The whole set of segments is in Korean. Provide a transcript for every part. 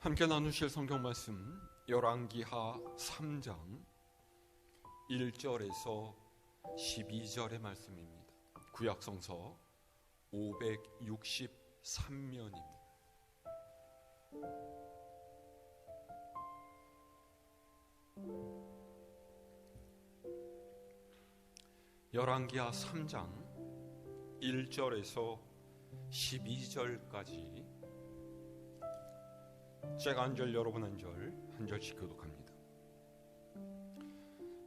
함께 나누실 성경 말씀 열왕기하 3장 1절에서 12절의 말씀입니다. 구약 성서 563면입니다. 열왕기하 3장 1절에서 12절까지 제가 한 절, 여러분 한 절, 한 절씩 교독합니다.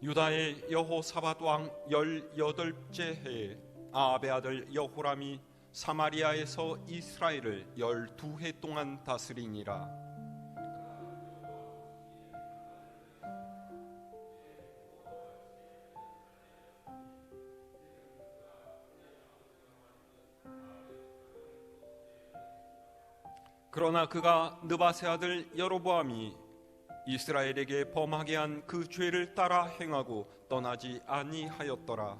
유다의 여호사밧 왕 18째 해에 아합의 아들 여호람이 사마리아에서 이스라엘을 12해 동안 다스리니라. 그러나 그가 느밧의 아들 여로보암이 이스라엘에게 범하게 한 그 죄를 따라 행하고 떠나지 아니하였더라.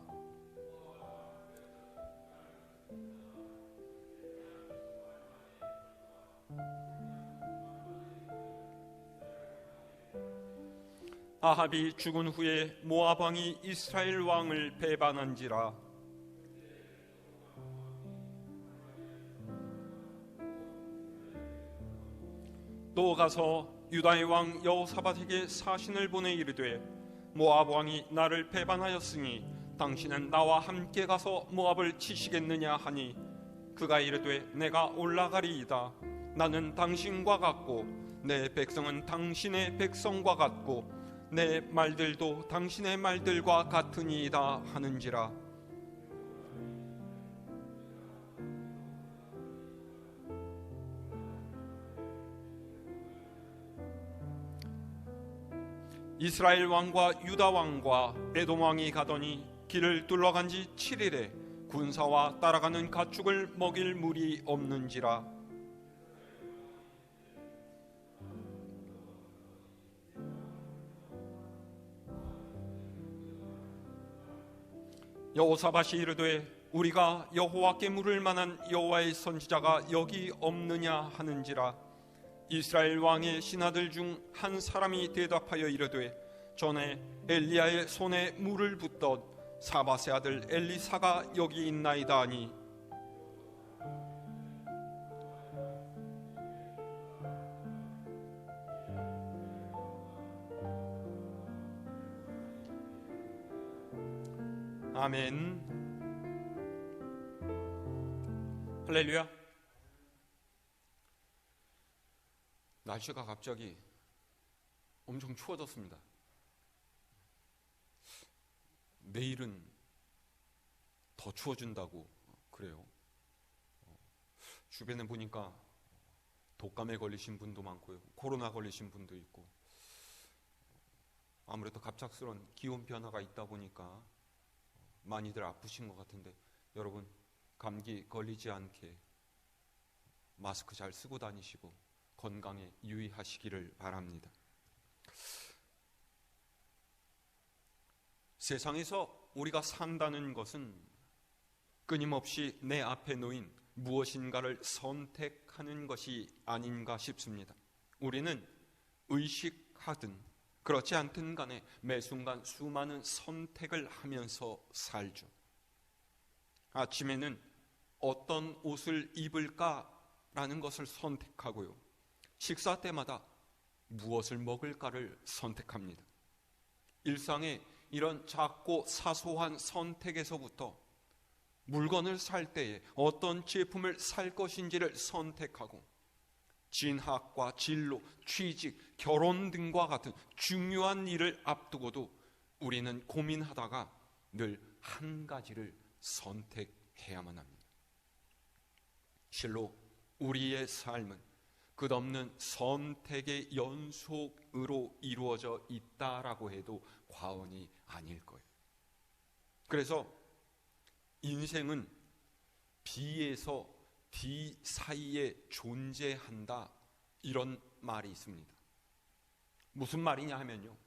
아합이 죽은 후에 모압 왕이 이스라엘 왕을 배반한지라. 또 가서 유다의 왕 여호사밧에게 사신을 보내 이르되 모압 왕이 나를 배반하였으니 당신은 나와 함께 가서 모압을 치시겠느냐 하니 그가 이르되 내가 올라가리이다. 나는 당신과 같고 내 백성은 당신의 백성과 같고 내 말들도 당신의 말들과 같으니이다 하는지라. 이스라엘 왕과 유다 왕과 에돔 왕이 가더니 길을 둘러간 지 7일에 군사와 따라가는 가축을 먹일 물이 없는지라. 여호사밧이 이르되 우리가 여호와께 물을 만한 여호와의 선지자가 여기 없느냐 하는지라. 이스라엘 왕의 신하들 중 한 사람이 대답하여 이르되 전에 엘리야의 손에 물을 붓던 사밧의 아들 엘리사가 여기 있나이다 하니 아멘. 할렐루야. 날씨가 갑자기 엄청 추워졌습니다. 내일은 더 추워진다고 그래요. 주변에 보니까 독감에 걸리신 분도 많고요, 코로나 걸리신 분도 있고, 아무래도 갑작스러운 기온 변화가 있다 보니까 많이들 아프신 것 같은데 여러분 감기 걸리지 않게 마스크 잘 쓰고 다니시고 건강에 유의하시기를 바랍니다. 세상에서 우리가 산다는 것은 끊임없이 내 앞에 놓인 무엇인가를 선택하는 것이 아닌가 싶습니다. 우리는 의식하든 그렇지 않든 간에 매 순간 수많은 선택을 하면서 살죠. 아침에는 어떤 옷을 입을까라는 것을 선택하고요, 식사 때마다 무엇을 먹을까를 선택합니다. 일상의 이런 작고 사소한 선택에서부터 물건을 살 때에 어떤 제품을 살 것인지를 선택하고 진학과 진로, 취직, 결혼 등과 같은 중요한 일을 앞두고도 우리는 고민하다가 늘 한 가지를 선택해야만 합니다. 실로 우리의 삶은 끝없는 선택의 연속으로 이루어져 있다라고 해도 과언이 아닐 거예요. 그래서 인생은 B에서 D 사이에 존재한다, 이런 말이 있습니다. 무슨 말이냐 하면요,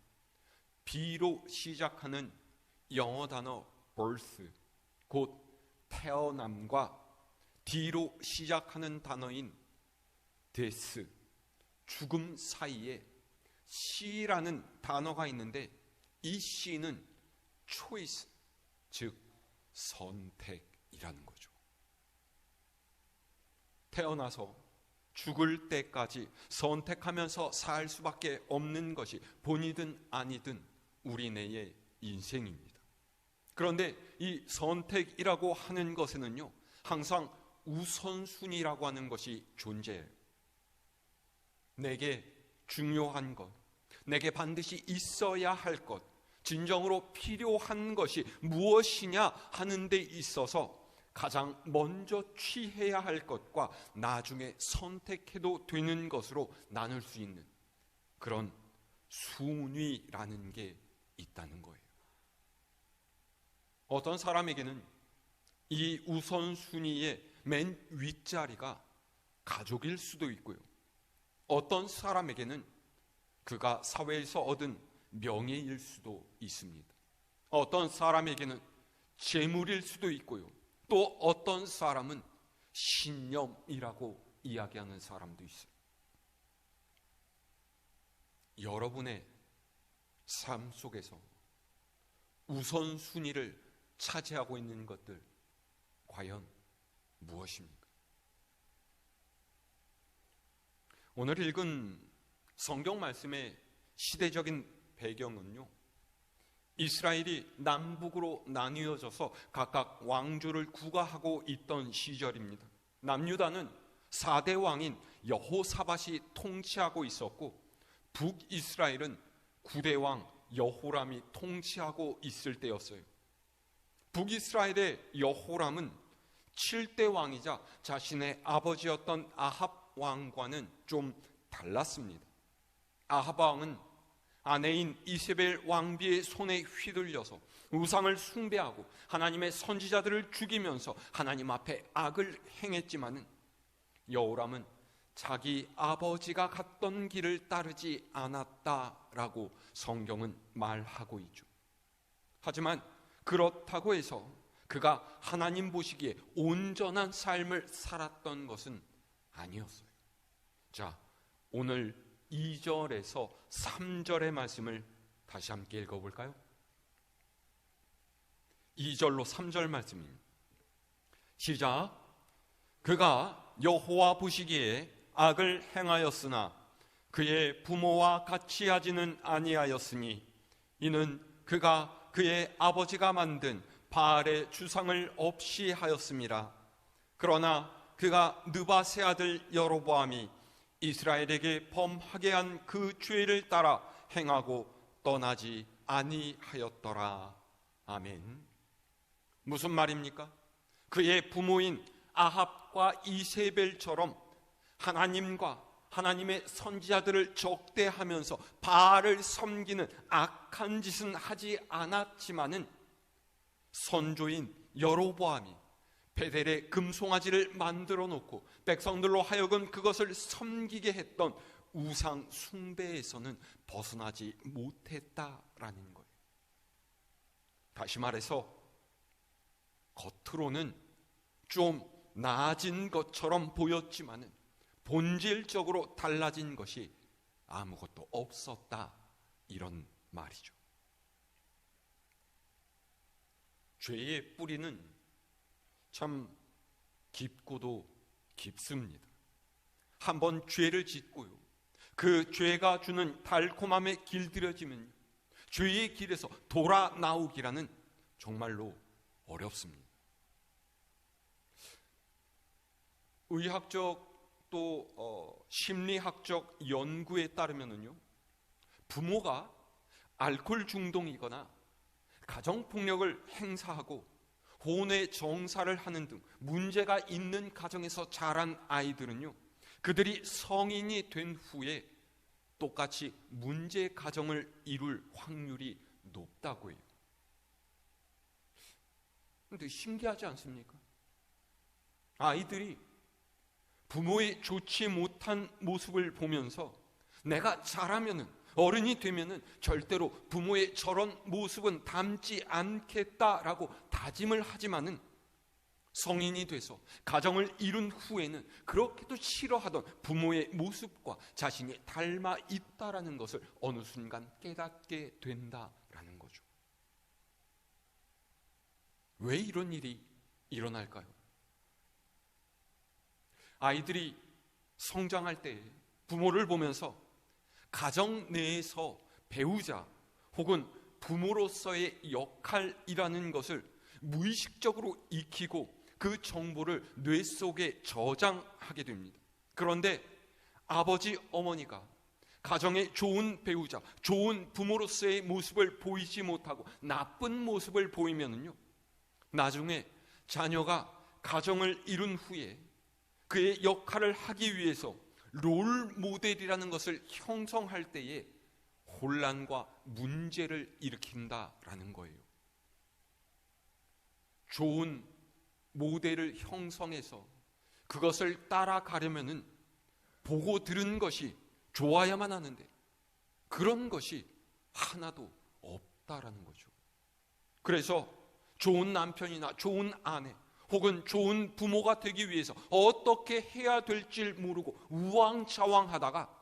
B로 시작하는 영어 단어 birth, 곧 태어남과 D로 시작하는 단어인 death, 죽음 사이에 C라는 단어가 있는데 이 C는 choice, 즉 선택이라는 거죠. 태어나서 죽을 때까지 선택하면서 살 수밖에 없는 것이 본이든 아니든 우리네의 인생입니다. 그런데 이 선택이라고 하는 것에는요, 항상 우선순위라고 하는 것이 존재해요. 내게 중요한 것, 내게 반드시 있어야 할 것, 진정으로 필요한 것이 무엇이냐 하는 데 있어서 가장 먼저 취해야 할 것과 나중에 선택해도 되는 것으로 나눌 수 있는 그런 순위라는 게 있다는 거예요. 어떤 사람에게는 이 우선순위의 맨 윗자리가 가족일 수도 있고요, 어떤 사람에게는 그가 사회에서 얻은 명예일 수도 있습니다. 어떤 사람에게는 재물일 수도 있고요, 또 어떤 사람은 신념이라고 이야기하는 사람도 있어요. 여러분의 삶 속에서 우선순위를 차지하고 있는 것들 과연 무엇입니까? 오늘 읽은 성경 말씀의 시대적인 배경은요, 이스라엘이 남북으로 나뉘어져서 각각 왕조를 구가하고 있던 시절입니다. 남유다는 4대 왕인 여호사밧이 통치하고 있었고, 북이스라엘은 9대 왕 여호람이 통치하고 있을 때였어요. 북이스라엘의 여호람은 7대 왕이자 자신의 아버지였던 아합 왕과는 좀 달랐습니다. 아합 왕은 아내인 이세벨 왕비의 손에 휘둘려서 우상을 숭배하고 하나님의 선지자들을 죽이면서 하나님 앞에 악을 행했지만은, 여호람은 자기 아버지가 갔던 길을 따르지 않았다라고 성경은 말하고 있죠. 하지만 그렇다고 해서 그가 하나님 보시기에 온전한 삶을 살았던 것은 아니었어요. 자, 오늘 2절에서 3절의 말씀을 다시 함께 읽어볼까요? 2절로 3절 말씀입니다. 시작. 그가 여호와 보시기에 악을 행하였으나 그의 부모와 같이 하지는 아니하였으니, 이는 그가 그의 아버지가 만든 바알의 주상을 없이 하였음이라. 그러나 그가 느밧의 아들 여로보암이 이스라엘에게 범하게 한 그 죄를 따라 행하고 떠나지 아니하였더라. 아멘. 무슨 말입니까? 그의 부모인 아합과 이세벨처럼 하나님과 하나님의 선지자들을 적대하면서 바알을 섬기는 악한 짓은 하지 않았지만은, 선조인 여로보암이 베델에 금송아지를 만들어 놓고 백성들로 하여금 그것을 섬기게 했던 우상 숭배에서는 벗어나지 못했다라는 거예요. 다시 말해서 겉으로는 좀 나아진 것처럼 보였지만은 본질적으로 달라진 것이 아무것도 없었다, 이런 말이죠. 죄의 뿌리는 참 깊고도 깊습니다. 한번 죄를 짓고요, 그 죄가 주는 달콤함에 길들여지면 죄의 길에서 돌아 나오기라는 정말로 어렵습니다. 의학적 또 심리학적 연구에 따르면요, 부모가 알코올 중독이거나 가정폭력을 행사하고 혼외 정사를 하는 등 문제가 있는 가정에서 자란 아이들은요, 그들이 성인이 된 후에 똑같이 문제 가정을 이룰 확률이 높다고 해요. 근데 신기하지 않습니까? 아이들이 부모의 좋지 못한 모습을 보면서 내가 자라면은, 어른이 되면은 절대로 부모의 저런 모습은 닮지 않겠다라고 다짐을 하지만은, 성인이 돼서 가정을 이룬 후에는 그렇게도 싫어하던 부모의 모습과 자신이 닮아 있다라는 것을 어느 순간 깨닫게 된다라는 거죠. 왜 이런 일이 일어날까요? 아이들이 성장할 때 부모를 보면서 가정 내에서 배우자 혹은 부모로서의 역할이라는 것을 무의식적으로 익히고 그 정보를 뇌 속에 저장하게 됩니다. 그런데 아버지, 어머니가 가정의 좋은 배우자, 좋은 부모로서의 모습을 보이지 못하고 나쁜 모습을 보이면은요, 나중에 자녀가 가정을 이룬 후에 그의 역할을 하기 위해서 롤 모델이라는 것을 형성할 때에 혼란과 문제를 일으킨다라는 거예요. 좋은 모델을 형성해서 그것을 따라가려면은 보고 들은 것이 좋아야만 하는데 그런 것이 하나도 없다라는 거죠. 그래서 좋은 남편이나 좋은 아내 혹은 좋은 부모가 되기 위해서 어떻게 해야 될지 모르고 우왕좌왕하다가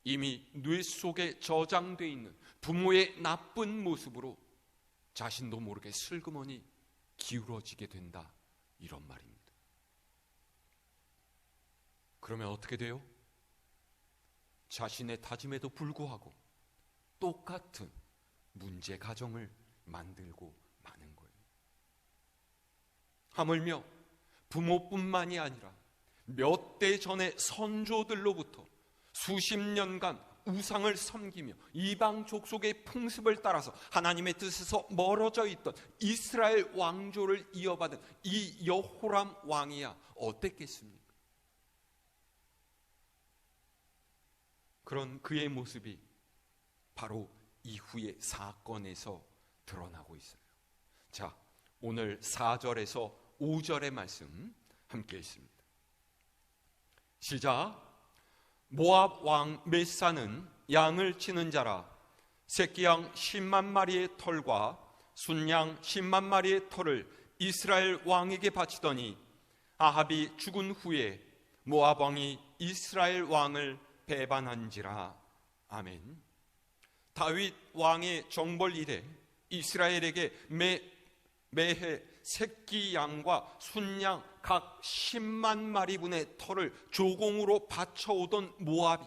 이미 뇌 속에 저장되어 있는 부모의 나쁜 모습으로 자신도 모르게 슬그머니 기울어지게 된다, 이런 말입니다. 그러면 어떻게 돼요? 자신의 다짐에도 불구하고 똑같은 문제 가정을 만들고 마는 거예요. 하물며 부모뿐만이 아니라 몇 대 전의 선조들로부터 수십 년간 우상을 섬기며 이방 족속의 풍습을 따라서 하나님의 뜻에서 멀어져 있던 이스라엘 왕조를 이어받은 이 여호람 왕이야 어땠겠습니까? 그런 그의 모습이 바로 이후의 사건에서 드러나고 있어요. 자, 오늘 4절에서 5절의 말씀 함께 읽습니다. 시작. 모압 왕 메사는 양을 치는 자라. 새끼양 10만 마리의 털과 순양 10만 마리의 털을 이스라엘 왕에게 바치더니 아합이 죽은 후에 모압 왕이 이스라엘 왕을 배반한지라. 아멘. 다윗 왕의 정벌 이래 이스라엘에게 매해 새끼 양과 순양 각 10만 마리분의 털을 조공으로 바쳐오던 모압이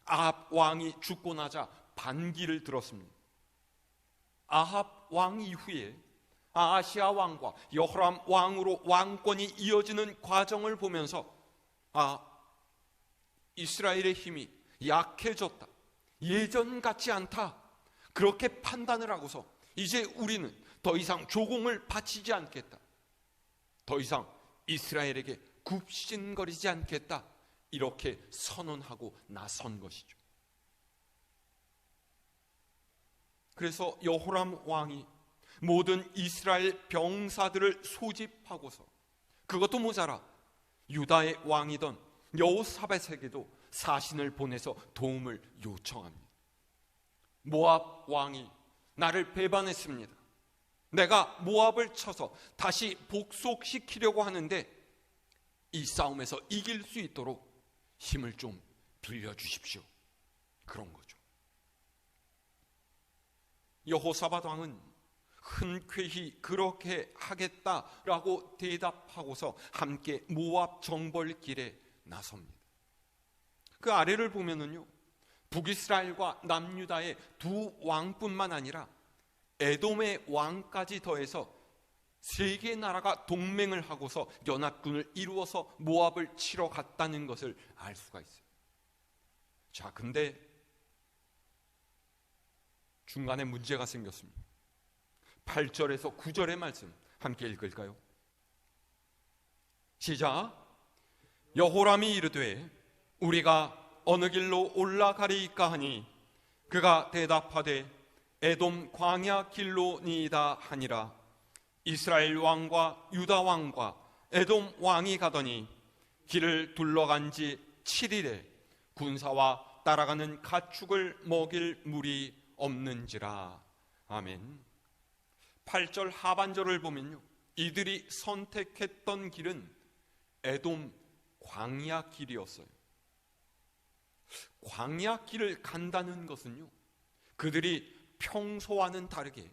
아합 왕이 죽고 나자 반기를 들었습니다. 아합 왕 이후에 아하시아 왕과 여호람 왕으로 왕권이 이어지는 과정을 보면서 이스라엘의 힘이 약해졌다, 예전 같지 않다, 그렇게 판단을 하고서 이제 우리는 더 이상 조공을 바치지 않겠다, 더 이상 이스라엘에게 굽신거리지 않겠다, 이렇게 선언하고 나선 것이죠. 그래서 여호람 왕이 모든 이스라엘 병사들을 소집하고서 그것도 모자라 유다의 왕이던 여호사밧에게도 사신을 보내서 도움을 요청합니다. 모압 왕이 나를 배반했습니다. 내가 모압을 쳐서 다시 복속시키려고 하는데 이 싸움에서 이길 수 있도록 힘을 좀 빌려주십시오. 그런 거죠. 여호사밧 왕은 흔쾌히 그렇게 하겠다라고 대답하고서 함께 모압 정벌길에 나섭니다. 그 아래를 보면은요, 북이스라엘과 남유다의 두 왕뿐만 아니라 에돔의 왕까지 더해서 세 개 나라가 동맹을 하고서 연합군을 이루어서 모압을 치러 갔다는 것을 알 수가 있어요. 자, 근데 중간에 문제가 생겼습니다. 8절에서 9절의 말씀 함께 읽을까요? 시작. 여호람이 이르되 우리가 어느 길로 올라가리이까 하니 그가 대답하되 에돔 광야 길로니이다 하니라. 이스라엘 왕과 유다 왕과 에돔 왕이 가더니 길을 둘러간 지 7일에 군사와 따라가는 가축을 먹일 물이 없는지라. 아멘. 8절 하반절을 보면요, 이들이 선택했던 길은 에돔 광야 길이었어요. 광야 길을 간다는 것은요, 그들이 평소와는 다르게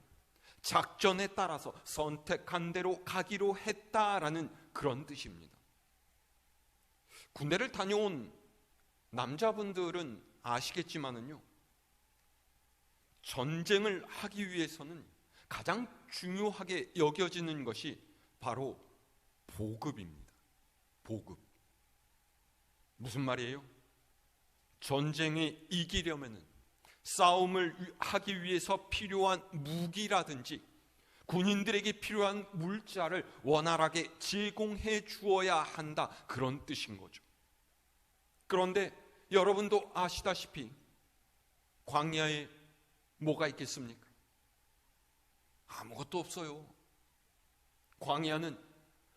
작전에 따라서 선택한 대로 가기로 했다라는 그런 뜻입니다. 군대를 다녀온 남자분들은 아시겠지만은요, 전쟁을 하기 위해서는 가장 중요하게 여겨지는 것이 바로 보급입니다. 보급. 무슨 말이에요? 전쟁에 이기려면은 싸움을 하기 위해서 필요한 무기라든지 군인들에게 필요한 물자를 원활하게 제공해 주어야 한다, 그런 뜻인 거죠. 그런데 여러분도 아시다시피 광야에 뭐가 있겠습니까? 아무것도 없어요. 광야는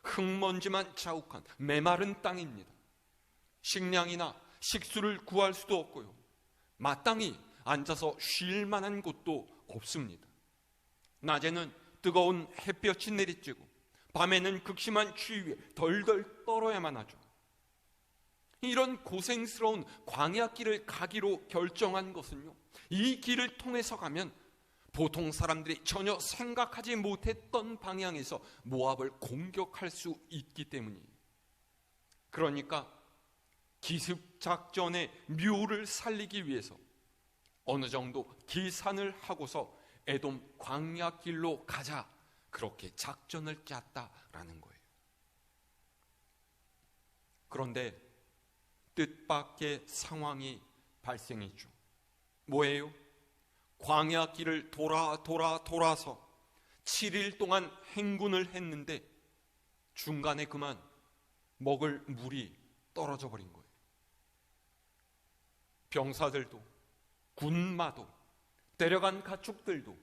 흙먼지만 자욱한 메마른 땅입니다. 식량이나 식수를 구할 수도 없고요, 마땅히 앉아서 쉴 만한 곳도 없습니다. 낮에는 뜨거운 햇볕이 내리쬐고 밤에는 극심한 추위에 덜덜 떨어야만 하죠. 이런 고생스러운 광야길을 가기로 결정한 것은요, 이 길을 통해서 가면 보통 사람들이 전혀 생각하지 못했던 방향에서 모압을 공격할 수 있기 때문이에요. 그러니까 기습작전의 묘를 살리기 위해서 어느 정도 계산을 하고서 에돔 광야길로 가자, 그렇게 작전을 짰다라는 거예요. 그런데 뜻밖의 상황이 발생했죠. 뭐예요? 광야길을 돌아서 7일 동안 행군을 했는데 중간에 그만 먹을 물이 떨어져 버린 거예요. 병사들도 군마도 데려간 가축들도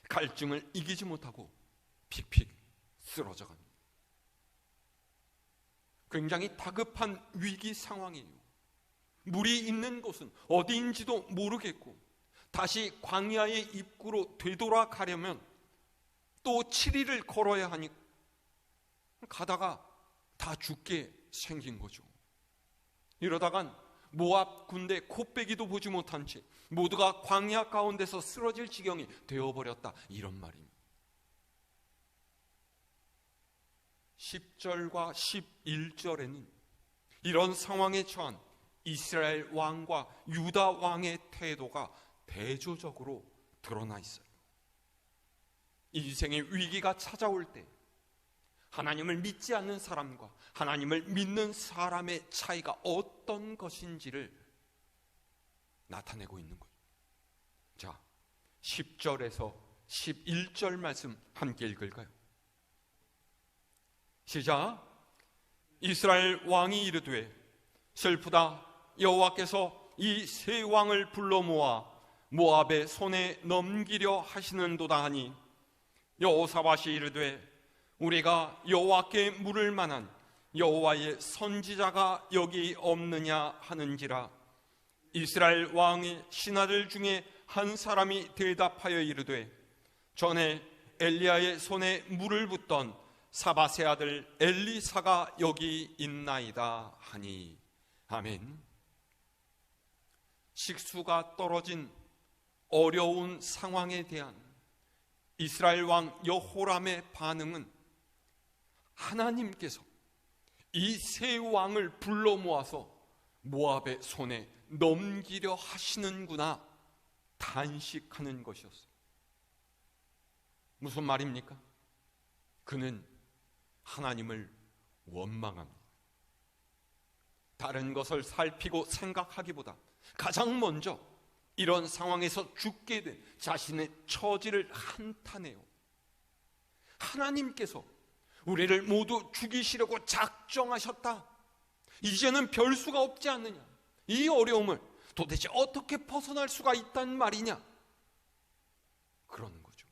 갈증을 이기지 못하고 픽픽 쓰러져 갑니다. 굉장히 다급한 위기 상황이에요. 물이 있는 곳은 어디인지도 모르겠고 다시 광야의 입구로 되돌아가려면 또 7일을 걸어야 하니 가다가 다 죽게 생긴 거죠. 이러다간 모압 군대 코빼기도 보지 못한 채 모두가 광야 가운데서 쓰러질 지경이 되어버렸다, 이런 말입니다. 10절과 11절에는 이런 상황에 처한 이스라엘 왕과 유다 왕의 태도가 대조적으로 드러나 있어요. 인생의 위기가 찾아올 때 하나님을 믿지 않는 사람과 하나님을 믿는 사람의 차이가 어떤 것인지를 나타내고 있는 거예요. 자, 10절에서 11절 말씀 함께 읽을까요? 시작. 이스라엘 왕이 이르되 슬프다, 여호와께서 이 세 왕을 불러 모아 모압의 손에 넘기려 하시는도다 하니 여호사밧이 이르되 우리가 여호와께 물을 만한 여호와의 선지자가 여기 없느냐 하는지라. 이스라엘 왕의 신하들 중에 한 사람이 대답하여 이르되 전에 엘리야의 손에 물을 붓던 사밧의 아들 엘리사가 여기 있나이다 하니. 아멘. 식수가 떨어진 어려운 상황에 대한 이스라엘 왕 여호람의 반응은 하나님께서 이 세 왕을 불러 모아서 모압의 손에 넘기려 하시는구나 단식하는 것이었어요. 무슨 말입니까? 그는 하나님을 원망합니다. 다른 것을 살피고 생각하기보다 가장 먼저 이런 상황에서 죽게 된 자신의 처지를 한탄해요. 하나님께서 우리를 모두 죽이시려고 작정하셨다. 이제는 별 수가 없지 않느냐. 이 어려움을 도대체 어떻게 벗어날 수가 있단 말이냐. 그러는 거죠.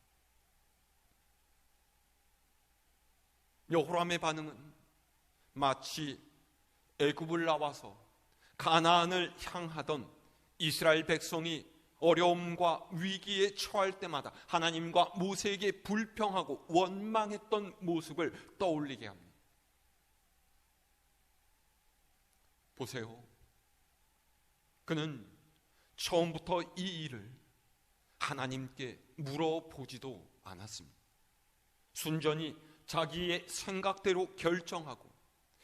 여호람의 반응은 마치 애굽을 나와서 가나안을 향하던 이스라엘 백성이 어려움과 위기에 처할 때마다 하나님과 모세에게 불평하고 원망했던 모습을 떠올리게 합니다. 보세요. 그는 처음부터 이 일을 하나님께 물어보지도 않았습니다. 순전히 자기의 생각대로 결정하고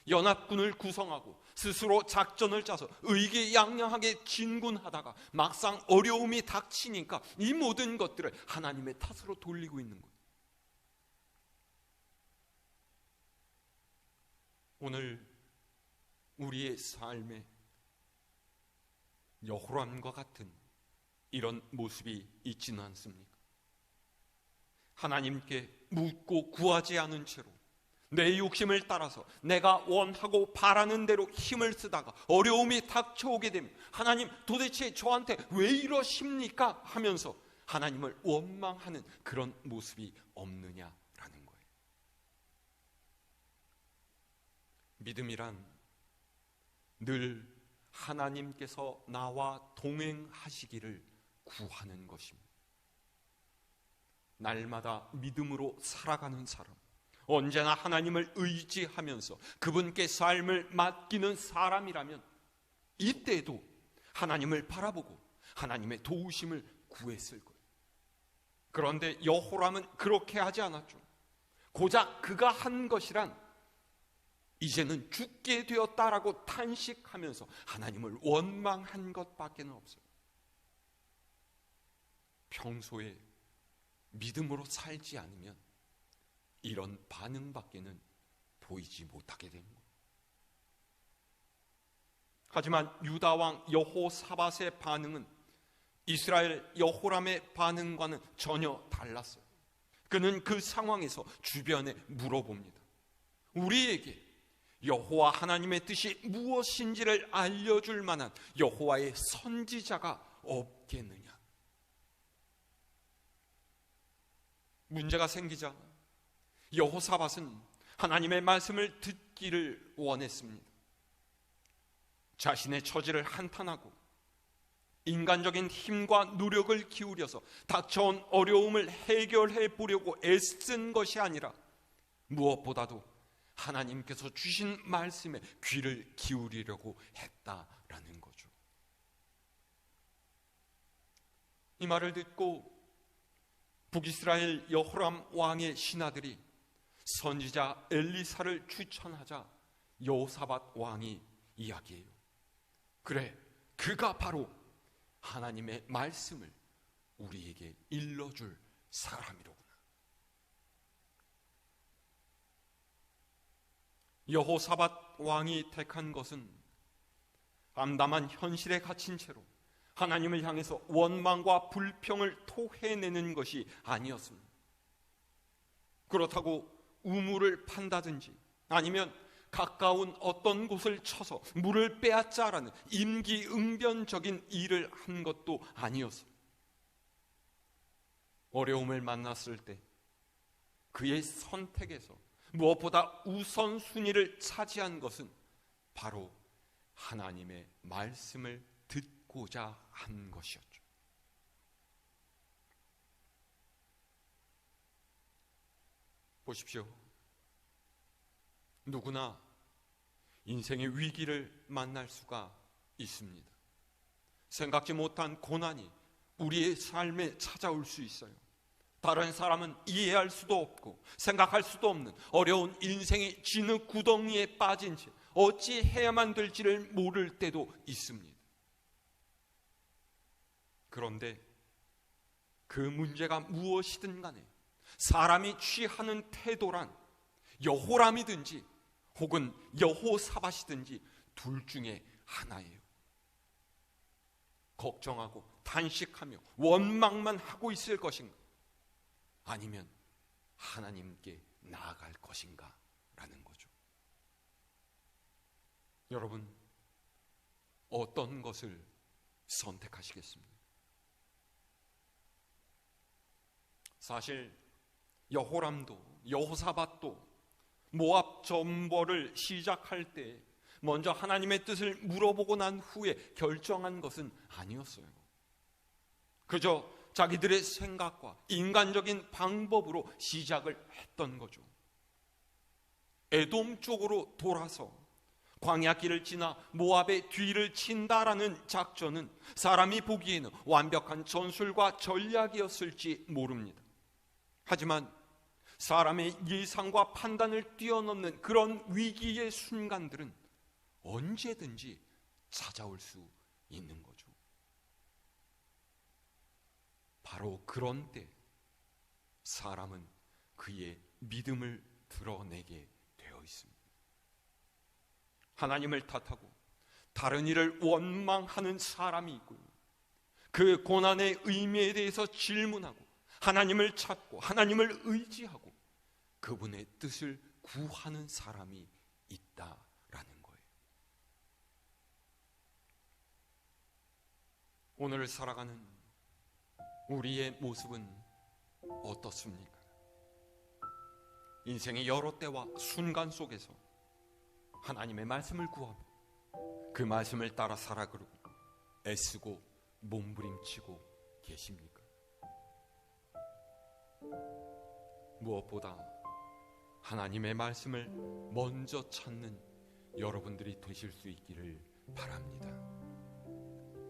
연합군을 구성하고 스스로 작전을 짜서 의기양양하게 진군하다가 막상 어려움이 닥치니까 이 모든 것들을 하나님의 탓으로 돌리고 있는 거예요. 오늘 우리의 삶에 여호람과 같은 이런 모습이 있지는 않습니까? 하나님께 묻고 구하지 않은 채로 내 욕심을 따라서 내가 원하고 바라는 대로 힘을 쓰다가 어려움이 닥쳐오게 되면 하나님 도대체 저한테 왜 이러십니까? 하면서 하나님을 원망하는 그런 모습이 없느냐라는 거예요. 믿음이란 늘 하나님께서 나와 동행하시기를 구하는 것입니다. 날마다 믿음으로 살아가는 사람, 언제나 하나님을 의지하면서 그분께 삶을 맡기는 사람이라면 이때도 하나님을 바라보고 하나님의 도우심을 구했을 거예요. 그런데 여호람은 그렇게 하지 않았죠. 고작 그가 한 것이란 이제는 죽게 되었다라고 탄식하면서 하나님을 원망한 것밖에 없어요. 평소에 믿음으로 살지 않으면 이런 반응밖에는 보이지 못하게 되는 거예요. 하지만 유다 왕 여호사밧의 반응은 이스라엘 여호람의 반응과는 전혀 달랐어요. 그는 그 상황에서 주변에 물어봅니다. 우리에게 여호와 하나님의 뜻이 무엇인지를 알려줄 만한 여호와의 선지자가 없겠느냐? 문제가 생기자 여호사밧은 하나님의 말씀을 듣기를 원했습니다. 자신의 처지를 한탄하고 인간적인 힘과 노력을 기울여서 닥쳐온 어려움을 해결해 보려고 애쓴 것이 아니라 무엇보다도 하나님께서 주신 말씀에 귀를 기울이려고 했다라는 거죠. 이 말을 듣고 북이스라엘 여호람 왕의 신하들이 선지자 엘리사를 추천하자 여호사밧 왕이 이야기해요. 그래, 그가 바로 하나님의 말씀을 우리에게 일러줄 사람이로구나. 여호사밧 왕이 택한 것은 암담한 현실에 갇힌 채로 하나님을 향해서 원망과 불평을 토해내는 것이 아니었습니다. 그렇다고 우물을 판다든지 아니면 가까운 어떤 곳을 쳐서 물을 빼앗자라는 임기응변적인 일을 한 것도 아니었습니다. 어려움을 만났을 때 그의 선택에서 무엇보다 우선순위를 차지한 것은 바로 하나님의 말씀을 듣고자 한 것이었죠. 보십시오. 누구나 인생의 위기를 만날 수가 있습니다. 생각지 못한 고난이 우리의 삶에 찾아올 수 있어요. 다른 사람은 이해할 수도 없고 생각할 수도 없는 어려운 인생의 진흙 구덩이에 빠진 채 어찌 해야만 될지를 모를 때도 있습니다. 그런데 그 문제가 무엇이든 간에 사람이 취하는 태도란 여호람이든지 혹은 여호사밧이든지 둘 중에 하나예요. 걱정하고 단식하며 원망만 하고 있을 것인가? 아니면 하나님께 나아갈 것인가? 라는 거죠. 여러분, 어떤 것을 선택하시겠습니까? 사실 여호람도 여호사밧도 모압 전벌을 시작할 때 먼저 하나님의 뜻을 물어보고 난 후에 결정한 것은 아니었어요. 그저 자기들의 생각과 인간적인 방법으로 시작을 했던 거죠. 에돔 쪽으로 돌아서 광야길을 지나 모압의 뒤를 친다라는 작전은 사람이 보기에는 완벽한 전술과 전략이었을지 모릅니다. 하지만 사람의 예상과 판단을 뛰어넘는 그런 위기의 순간들은 언제든지 찾아올 수 있는 거죠. 바로 그런 때 사람은 그의 믿음을 드러내게 되어 있습니다. 하나님을 탓하고 다른 일을 원망하는 사람이 있고요, 그 고난의 의미에 대해서 질문하고 하나님을 찾고 하나님을 의지하고 그분의 뜻을 구하는 사람이 있다라는 거예요. 오늘 살아가는 우리의 모습은 어떻습니까? 인생의 여러 때와 순간 속에서 하나님의 말씀을 구하고 그 말씀을 따라 살아가려고 애쓰고 몸부림치고 계십니까? 무엇보다 하나님의 말씀을 먼저 찾는 여러분들이 되실 수 있기를 바랍니다.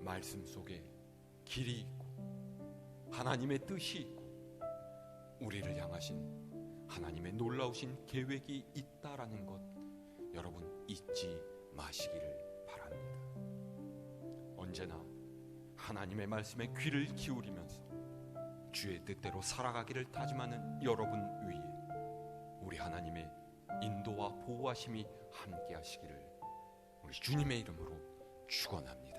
말씀 속에 길이 있고 하나님의 뜻이 있고 우리를 향하신 하나님의 놀라우신 계획이 있다라는 것 여러분 잊지 마시기를 바랍니다. 언제나 하나님의 말씀에 귀를 기울이면서 주의 뜻대로 살아가기를 다짐하는 여러분 위에 우리 하나님의 인도와 보호하심이 함께 하시기를 우리 주님의 이름으로 축원합니다.